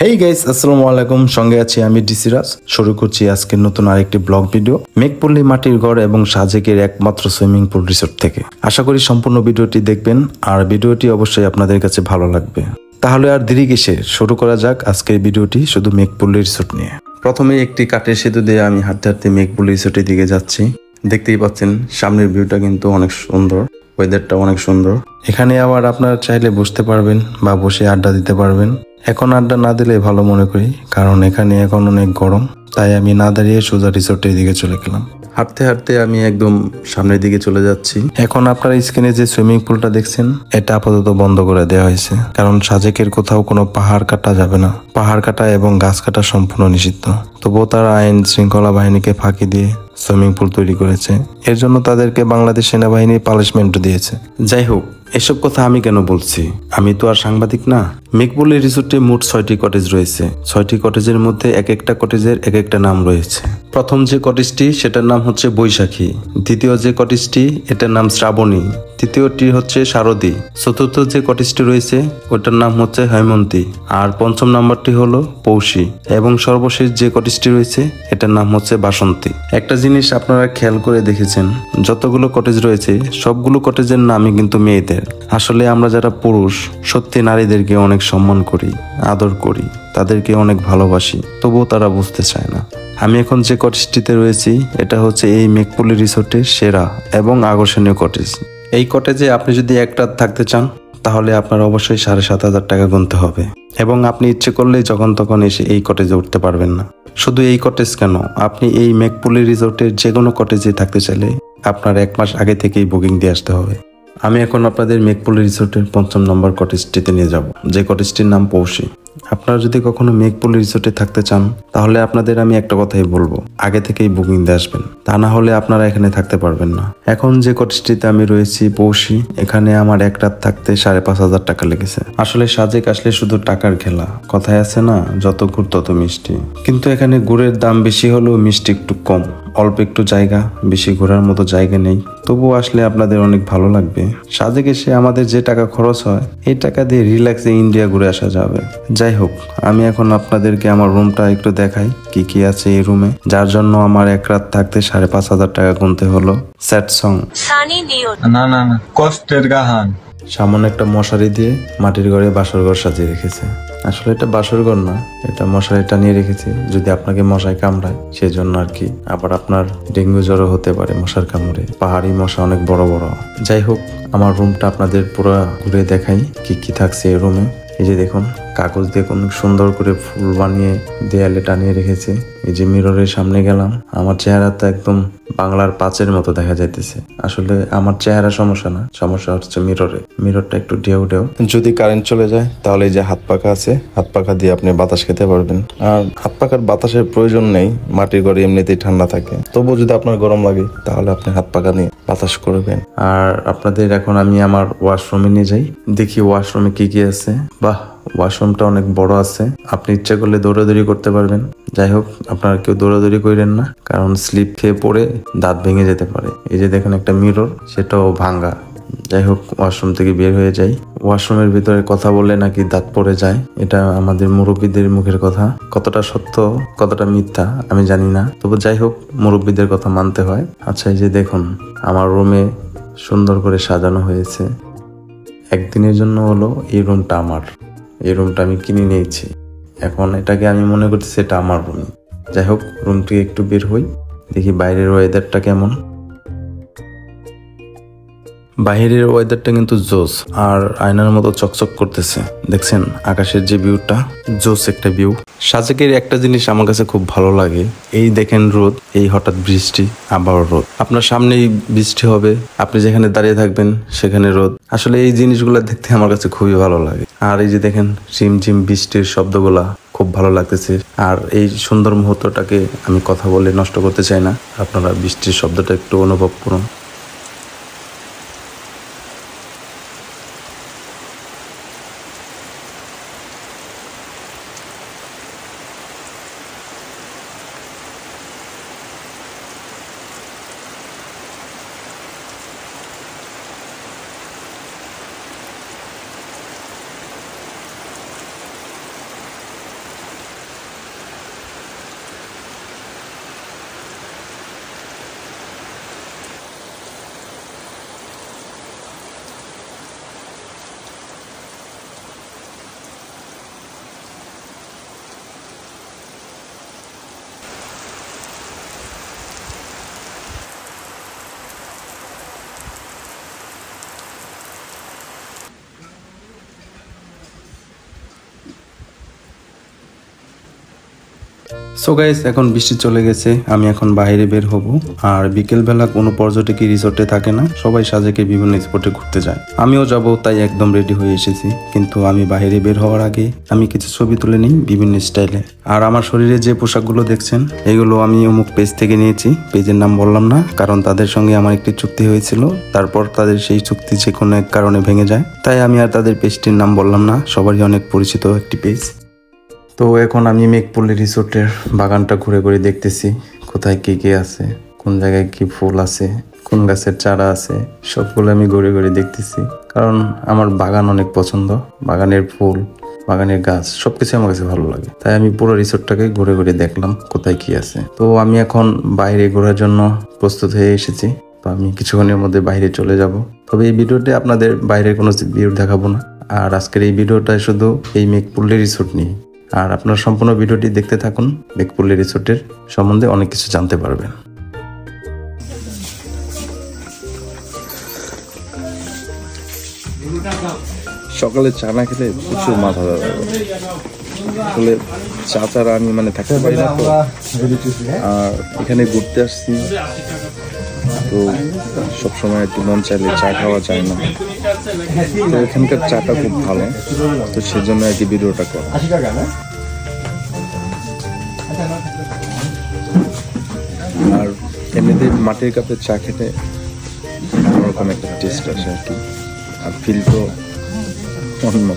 Hey guys, আসসালামু আলাইকুম। সঙ্গে আছি আমি ডিসিরাজ। শুরু করছি আজকের নতুন আরেকটি ব্লগ ভিডিও মেঘপল্লী মাটির ঘর এবং সাজেকের একমাত্র সুইমিং পুল রিসোর্ট থেকে। আশা করি সম্পূর্ণ ভিডিওটি দেখবেন আর ভিডিওটি অবশ্যই আপনাদের কাছে ভালো লাগবে। তাহলে আর দেরি কিসের, শুরু করা যাক আজকের ভিডিওটি শুধু মেঘপল্লী রিসোর্ট নিয়ে। প্রথমে একটি কাঠের সেতু দিয়ে আমি হাঁটতে হাঁটতে মেঘপল্লী রিসোর্টের দিকে যাচ্ছি। দেখতেই পাচ্ছেন সামনের ভিউটা কিন্তু অনেক সুন্দর, ওয়েদারটা অনেক সুন্দর। এখানে আবার আপনারা চাইলে বসতে পারবেন বা বসে আড্ডা দিতে পারবেন। এখন আড্ডা না দিলে ভালো মনে করি, কারণ এখানে এখন অনেক গরম। তাই আমি না দাঁড়িয়ে সোজা রিসোর্টের দিকে চলে গেলাম। হাঁটতে হাঁটতে আমি একদম সামনের দিকে চলে যাচ্ছি। এখন আপনার স্ক্রিনে যে সুইমিং পুলটা দেখছেন, এটা আপাতত বন্ধ করে দেওয়া হয়েছে, কারণ সাজেকের কোথাও কোনো পাহাড় কাটা যাবে না। পাহাড় কাটা এবং গাছ কাটা সম্পূর্ণ নিষিদ্ধ। তবুও তারা আইন শৃঙ্খলা বাহিনীকে ফাঁকি দিয়ে সুইমিং পুল তৈরি করেছে। এর জন্য তাদেরকে বাংলাদেশ সেনাবাহিনী পানিশমেন্ট দিয়েছে। যাই হোক, এসব কথা আমি কেন বলছি, আমি তো আর সাংবাদিক না। মেঘপল্লী রিসোর্টে মোট 6টি কটেজ রয়েছে। 6টি কটেজের মধ্যে এক একটা কটেজের এক একটা নাম রয়েছে। প্রথম যে কটেজটি সেটার নাম হচ্ছে বৈশাখী, দ্বিতীয় যে কটেজটি এটার নাম শ্রাবণী, তৃতীয়টি হচ্ছে শারদী, চতুর্থ যে কটেজটি রয়েছে ওটার নাম হচ্ছে হেমন্তী, আর পঞ্চম নাম্বারটি হলো পৌষী, এবং সর্বশেষ যে কটেজটি রয়েছে এটার নাম হচ্ছে বাসন্তী। একটা জিনিস আপনারা খেয়াল করে দেখেছেন, যতগুলো কটেজ রয়েছে সবগুলো কটেজের নামই কিন্তু মেয়েদের। আসলে আমরা যারা পুরুষ সত্যি নারীদেরকে অনেক সম্মান করি, আদর করি, তাদেরকে অনেক ভালোবাসি, তবুও তারা বুঝতে চায় না। আমি এখন যে কটেজটিতে রয়েছি এটা হচ্ছে এই মেঘপল্লী রিসোর্টের সেরা এবং আকর্ষণীয় কটেজ। এই কটেজে আপনি যদি এক রাত থাকতে চান তাহলে আপনার অবশ্যই 7,500 টাকা গুনতে হবে, এবং আপনি ইচ্ছে করলেই যখন তখন এসে এই কটেজে উঠতে পারবেন না। শুধু এই কটেজ কেন, আপনি এই মেঘপল্লী রিসোর্টের যে কোনো কটেজে থাকতে চাইলে আপনার 1 মাস আগে থেকেই বুকিং দিয়ে আসতে হবে। আমি এখন আপনাদের মেঘপল্লী রিসোর্টের 5ম নম্বর কটেজটিতে নিয়ে যাব, যে কটেজটির নাম পৌষী। আপনারা যদি কখনো মেঘপল্লী রিসোর্টে থাকতে চান তাহলে আপনাদের আমি একটা কথাই বলবো, আগে থেকেই বুকিং দিয়ে আসবেন, তা না হলে আপনারা এখানে থাকতে পারবেন না। এখন যে কটেজটিতে আমি রয়েছি পৌষী, এখানে আমার এক রাত থাকতে 5,500 টাকা লেগেছে। আসলে সাজেক আসলে শুধু টাকার খেলা, কথায় আছে না, যত গুড় তত মিষ্টি। কিন্তু এখানে গুড়ের দাম বেশি হলেও মিষ্টি একটু কম। অল্প একটু জায়গা, বেশি ঘোরার মতো জায়গা নেই, তবুও আসলে আপনাদের অনেক ভালো লাগবে। সাজেক এসে আমাদের যে টাকা খরচ হয় এই টাকা দিয়ে রিল্যাক্সে ইন্ডিয়া ঘুরে আসা যাবে। যাই হোক, আমি এখন আপনাদেরকে আমার রুমটা একটু দেখাই কি কি আছে এই রুমে, যার জন্য আমার এক রাত থাকতে 5,500 টাকা গুনতে হলো। স্যাড সং না না না, কষ্টের গাহান। সামনে একটা মশারি দিয়ে মাটির ঘরে বাসর ঘর সাজিয়ে রেখেছে। আসলে এটা বাসর ঘর না, এটা মশারি টানিয়ে রেখেছে যদি আপনাকে মশায় কামড়ায় সেই জন্য আর কি। আবার আপনার ডেঙ্গু জ্বরও হতে পারে মশার কামড়ে, পাহাড়ি মশা অনেক বড় বড়। যাই হোক, আমার রুমটা আপনাদের পুরো ঘুরে দেখাই কি কি থাকছে এই রুমে। এই যে দেখুন, কাগজ দিয়ে কোন সুন্দর করে ফুল বানিয়ে দেয়ালে টানিয়ে রেখেছে। এই যে মিররের সামনে গেলাম, আমার চেহারাটা একদম বাংলার 5-এর মতো দেখা যাইতেছে। আসলে আমার চেহারা সমস্যা না, সমস্যা হচ্ছে মিররটা একটু ঢেউ ঢেউ। যদি কারেন্ট চলে যায় তাহলে এই যে হাত পাখা আছে, হাত পাখা দিয়ে আপনি বাতাস খেতে পারবেন। আর হাত পাখার বাতাসের প্রয়োজন নেই, মাটির ঘরে এমনিতেই ঠান্ডা থাকে। তবুও যদি আপনার গরম লাগে তাহলে আপনি হাত পাখা নিয়ে বাতাস করবেন। আর আপনাদের এখন আমি আমার ওয়াশরুমে নিয়ে যাই, দেখি ওয়াশরুমে কি কি আছে। বাহ, ওয়াশরুমটা অনেক বড় আছে, আপনি ইচ্ছা করলে দৌড়াদৌড়ি করতে পারবেন। যাই হোক, আপনারা কেউ দৌড়াদৌড়ি করেন না, কারণ স্লিপ খেয়ে পড়ে দাঁত ভেঙে যেতে পারে। এই যে দেখেন একটা মিরর, সেটাও ভাঙ্গা। যাই হোক, ওয়াশরুম থেকে বের হয়ে যাই। ওয়াশরুমের ভিতরে কথা বললে নাকি দাঁত পড়ে যায়, এটা আমাদের মুরব্বীদের মুখের কথা। কতটা সত্য কতটা মিথ্যা আমি জানি না, তবু যাই হোক, মুরব্বীদের কথা মানতে হয়। আচ্ছা, এই যে দেখুন আমার রুমে সুন্দর করে সাজানো হয়েছে। একদিনের জন্য হলো এই রুমটা আমার, এই রুমটা আমি কিনে নিয়েছি। এখন এটাকে আমি মনে করতেছি এটা আমার রুম। যাই হোক, রুম থেকে একটু বের হই, দেখি বাইরের ওয়েদারটা কেমন। বাইরের ওয়েদারটা কিন্তু জোস, আর আয়নার মতো চকচক করতেছে। দেখছেন আকাশের যে ভিউটা, জোস একটা ভিউ। সাজেকের একটা জিনিস আমার কাছে খুব ভালো লাগে, এই দেখেন রোদ, এই হঠাৎ বৃষ্টি, আবার রোদ। আপনার সামনেই বৃষ্টি হবে, আপনি যেখানে দাঁড়িয়ে থাকবেন সেখানে রোদ। আসলে এই জিনিসগুলো দেখতে আমার কাছে খুবই ভালো লাগে। আর এই যে দেখেন ঝিমঝিম বৃষ্টির শব্দগুলা খুব ভালো লাগতেছে। আর এই সুন্দর মুহূর্তটাকে আমি কথা বলে নষ্ট করতে চাই না, আপনারা বৃষ্টির শব্দটা একটু অনুভব করুন। সো গাইস, এখন বৃষ্টি চলে গেছে, আমি এখন বাইরে বের হব। আর বিকেলবেলা কোনো পর্যটকই রিসোর্টে থাকে না, সবাই সাজেকের বিভিন্ন স্পটে ঘুরতে যায়। আমিও যাব, তাই একদম রেডি হয়ে এসেছি। কিন্তু আমি বাইরে বের হওয়ার আগে আমি কিছু ছবি তুলে নিই বিভিন্ন স্টাইলে। আর আমার শরীরে যে পোশাকগুলো দেখছেন, এগুলো আমি অমুক পেজ থেকে নিয়েছি। পেজের নাম বললাম না, কারণ তাদের সঙ্গে আমার একটি চুক্তি হয়েছিল। তারপর তাদের সেই চুক্তি যে কোনো এক কারণে ভেঙে যায়, তাই আমি আর তাদের পেজটির নাম বললাম না। সবারই অনেক পরিচিত একটি পেজ। তো এখন আমি মেঘপল্লী রিসোর্টের বাগানটা ঘুরে ঘুরে দেখতেছি, কোথায় কি কি আছে, কোন জায়গায় কি ফুল আছে, কোন গাছের চারা আছে, সবগুলো আমি ঘুরে ঘুরে দেখতেছি। কারণ আমার বাগান অনেক পছন্দ, বাগানের ফুল, বাগানের গাছ সবকিছু আমার কাছে ভালো লাগে। তাই আমি পুরো রিসোর্টটাকে ঘুরে ঘুরে দেখলাম কোথায় কি আছে। তো আমি এখন বাইরে ঘোরার জন্য প্রস্তুত হয়ে এসেছি। তো আমি কিছুক্ষণের মধ্যে বাইরে চলে যাব। তবে এই ভিডিওতে আপনাদের বাইরের কোনো ভিউ দেখাবো না। আর আজকের এই ভিডিওটা শুধু এই মেঘপল্লী রিসোর্ট নিয়ে। আর আপনারা সম্পূর্ণ ভিডিওটি দেখতে থাকুন, মেঘপল্লী রিসোর্টের সম্বন্ধে অনেক কিছু জানতে পারবেন। সকালে চা না খেলে প্রচুর মাথা ব্যথা করে। আসলে চা ছাড়া আমি থাকতে পারি না। তো আর এখানে ঘুরতে আসছি, তো সবসময় একটু মন চাইলে চা খাওয়া যায় না। তো এখানকার চাটা খুব ভালো, তো সেজন্য আর কি ভিডিওটা করা। আর এমনিতে মাটির কাপে চা খেতে অন্যরকম একটা টেস্ট আসে আর কি, আর ফিল তো অন্য।